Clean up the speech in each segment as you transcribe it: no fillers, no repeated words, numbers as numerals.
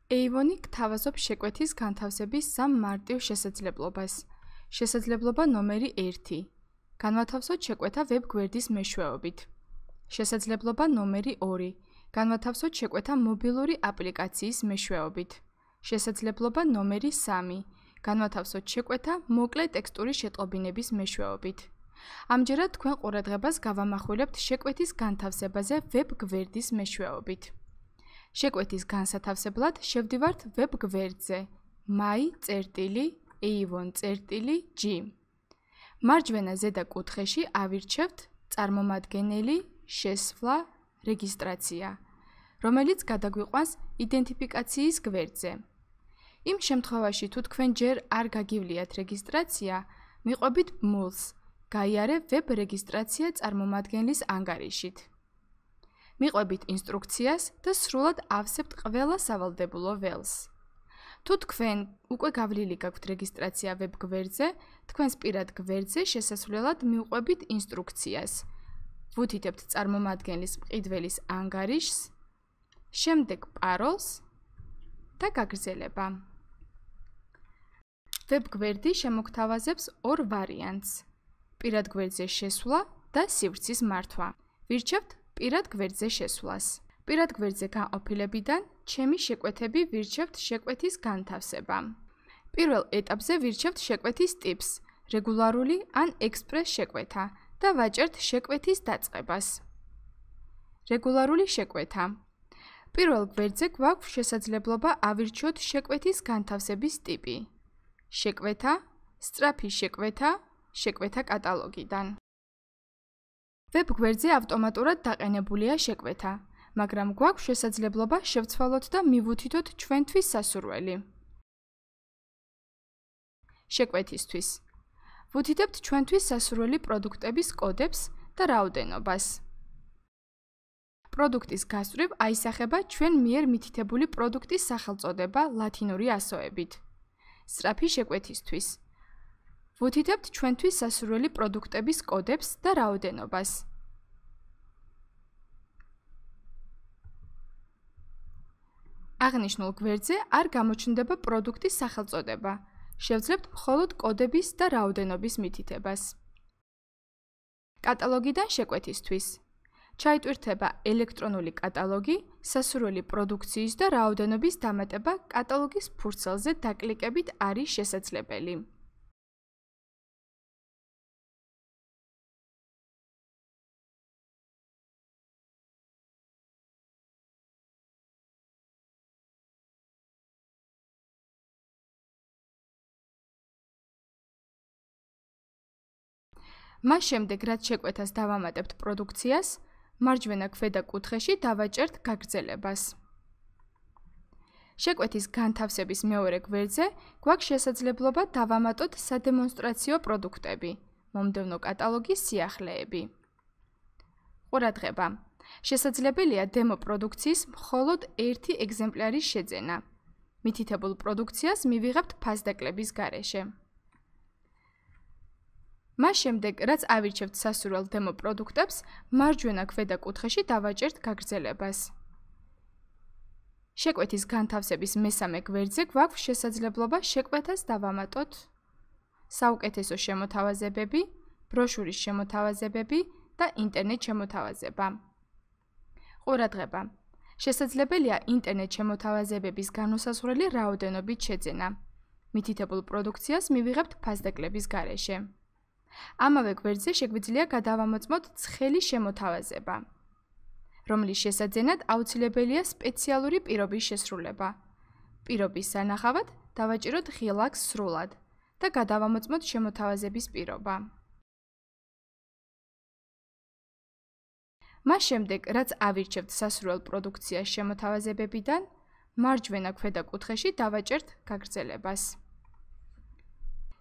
Avon-ი გთავაზობს შეკვეთის განთავსების სამ მარტივ შესაძლებლობას. შესაძლებლობა ნომერი 1. განვათავსოთ შეკვეთა ვებ გვერდის მეშვეობით. შესაძლებლობა ნომერი 2. განვათავსოთ შეკვეთა მობილური აპლიკაციის მეშვეობით. შესაძლებლობა ნომერი 3. განვათავსოთ შეკვეთა მოკლე ტექსტური შეტყობინების მეშვეობით. ამჯერად თქვენ ყურადღებას გავამახვილებთ შეკვეთის განთავსებაზე ვებ გვერდის მეშვეობით. შეკვეთის განსათავსებლად შევდივართ ვებ გვერდზე my.avon.g. მარჯვენა ზედა კუთხეში ავირჩევთ წარმომადგენელი შესვლა რეგისტრაცია, რომელიც გადაგვიყვანს იდენტიფიკაციის გვერდზე. იმ შემთხვევაში, თუ თქვენ ჯერ არ გაგივლიათ რეგისტრაცია, მიყვებით ბმულს გაიარე ვებ რეგისტრაცია წარმომადგენლის ანგარიშით. მიყვებით ინსტრუქციას და სრულად ავსებთ ყველა სავალდებულო ველს. თუ თქვენ უკვე გავლილი გაქვთ რეგისტრაცია ვებ გვერდზე, თქვენს პირად გვერდზე შესასვლელად მიყვებით ინსტრუქციას. ვუთითებთ წარმომადგენლის მყიდველის ანგარიშს, შემდეგ პაროლს და გაგრძელება. ვებ გვერდი შემოგთავაზებს ორ ვარიანტს: პირად გვერდზე შესვლა და სივრცის მართვა. ვირჩევთ პირად გვერდზე შესვლას. პირად გვერდზე განყოფილებიდან ჩემი შეკვეთები ვირჩევთ შეკვეთის განთავსება. პირველ ეტაპზე ვირჩევთ შეკვეთის ტიპს, რეგულარული ან ექსპრეს შეკვეთა და ვაჭერთ შეკვეთის დაწყებას. რეგულარული შეკვეთა. პირველ გვერდზე გვაქვს შესაძლებლობა ავირჩიოთ შეკვეთის განთავსების ტიპი. შეკვეთა, სწრაფი შეკვეთა, შეკვეთა კატალოგიდან. ვებ გვერდზე ავტომატურად დაყენებულია შეკვეთა, მაგრამ გვაქვს შესაძლებლობა შევცვალოთ და მივუთითოთ ჩვენთვის სასურველი. შეკვეთისთვის. ვუთითებთ ჩვენთვის სასურველი პროდუქტების კოდებს და რაოდენობას. პროდუქტის გასწვრივ აისახება ჩვენ მიერ მითითებული პროდუქტის სახელწოდება ლათინური ასოებით. სწრაფი შეკვეთისთვის. ვუთითებთ ჩვენთვის სასურველი პროდუქტების კოდებს და რაოდენობას. აღნიშნულ გვერდზე არ გამოჩნდება პროდუქტის სახელწოდება. შევძლებთ მხოლოდ კოდების და რაოდენობის მითითებას. კატალოგიდან შეკვეთისთვის. ჩაიტვირთება ელექტრონული კატალოგი, სასურველი პროდუქციის და რაოდენობის დამატება კატალოგის ფურცელზე დაკლიკებით არის შესაძლებელი. მას შემდეგ, რაც შეკვეთას დავამატებთ პროდუქციას, მარჯვენა ქვედა კუთხეში დავაჭერთ გაგრძელებას. შეკვეთის განთავსების მეორე გვერდზე გვაქვს შესაძლებლობა დავამატოთ სადემონსტრაციო პროდუქტები, მომდევნო კატალოგის სიახლეები. ყურადღება! შესაძლებელია დემო პროდუქციის მხოლოდ ერთი ეგზემპლარის შეძენა. მითითებულ პროდუქციას მივიღებთ ფასდაკლების გარეშე. მას შემდეგ, რაც ავირჩევთ სასურველ დემო პროდუქტებს, მარჯვენა ქვედა კუთხეში დავაჭერთ გაგრძელებას. შეკვეთის განთავსების მესამე გვერდზე გვაქვს შესაძლებლობა შეკვეთას დავამატოთ საუკეთესო შემოთავაზებები, ბროშურის შემოთავაზებები და ინტერნეტ შემოთავაზება. ყურადღება! შესაძლებელია ინტერნეტ შემოთავაზებების განუსაზღვრელი რაოდენობით შეძენა. მითითებულ პროდუქციას მივიღებთ ფასდაკლების გარეშე. ამავე გვერდზე შეგვიძლია გადავამოწმოთ ცხელი შემოთავაზება, რომლის შესაძენად აუცილებელია სპეციალური პირობის შესრულება. პირობის სანახავად დავაჭიროთ ღილაკს სრულად და გადავამოწმოთ შემოთავაზების პირობა. მას შემდეგ, რაც ავირჩევთ სასურველ პროდუქციას შემოთავაზებებიდან, მარჯვენა ქვედა კუთხეში დავაჭერთ გაგრძელებას.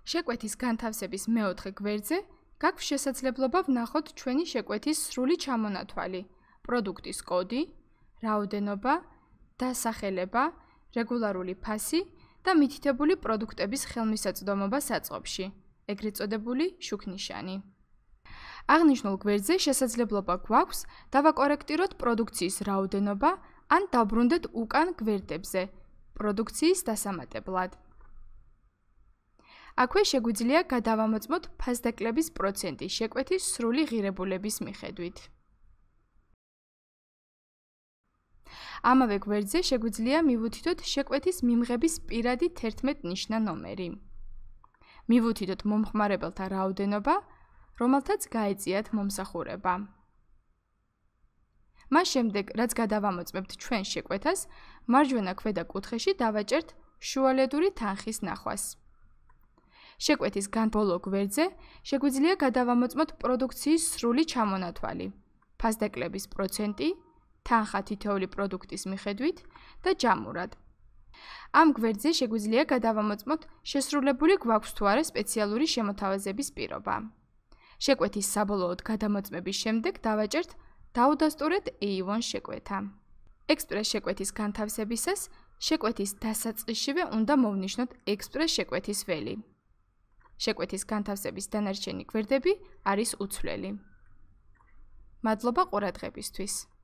შეკვეთის განთავსების მეოთხე გვერდზე გაქვს შესაძლებლობა ვნახოთ ჩვენი შეკვეთის სრული ჩამონათვალი, პროდუქტის კოდი, რაოდენობა, დასახელება, რეგულარული ფასი და მითითებული პროდუქტების ხელმისაწვდომობა საწყობში, ეგრეთ წოდებული შუქნიშანი. აღნიშნულ გვერდზე შესაძლებლობა გვაქვს დავაკორექტიროთ პროდუქციის რაოდენობა ან დავბრუნდეთ უკან გვერდებზე პროდუქციის დასამატებლად. აქვე შეგვიძლია გადავამოწმოთ ფასდაკლების პროცენტი შეკვეთის სრული ღირებულების მიხედვით. ამავე გვერდზე შეგვიძლია მივუთითოთ შეკვეთის მიმღების პირადი 11 ნიშნა ნომერი. მივუთითოთ მომხმარებელთა რაოდენობა, რომელთაც გაეწიათ მომსახურება. მას შემდეგ, რაც გადავამოწმებთ ჩვენ შეკვეთას, მარჯვენა ქვედა კუთხეში დავაჭერთ შუალედური თანხის ნახვას. შეკვეთის განბოლო გვერდზე შეგვიძლია გადავამოწმოთ პროდუქციის სრული ჩამონათვალი, ფასდაკლების პროცენტი, თანხა თითოეული პროდუქტის მიხედვით და ჯამურად. ამ გვერდზე შეგვიძლია გადავამოწმოთ შესრულებული გვაქვს თუ არა სპეციალური შემოთავაზების პირობა. შეკვეთის საბოლოოდ გადამოწმების შემდეგ დავაჭერთ დაუდასტურეთ A1 შეკვეთა. ექსპრეს შეკვეთის განთავსებისას შეკვეთის დასაწყისშივე უნდა მოვნიშნოთ ექსპრეს შეკვეთის ველი. შეკვეთის განთავსების დანარჩენი გვერდები არის უცვლელი. მადლობა ყურადღებისთვის.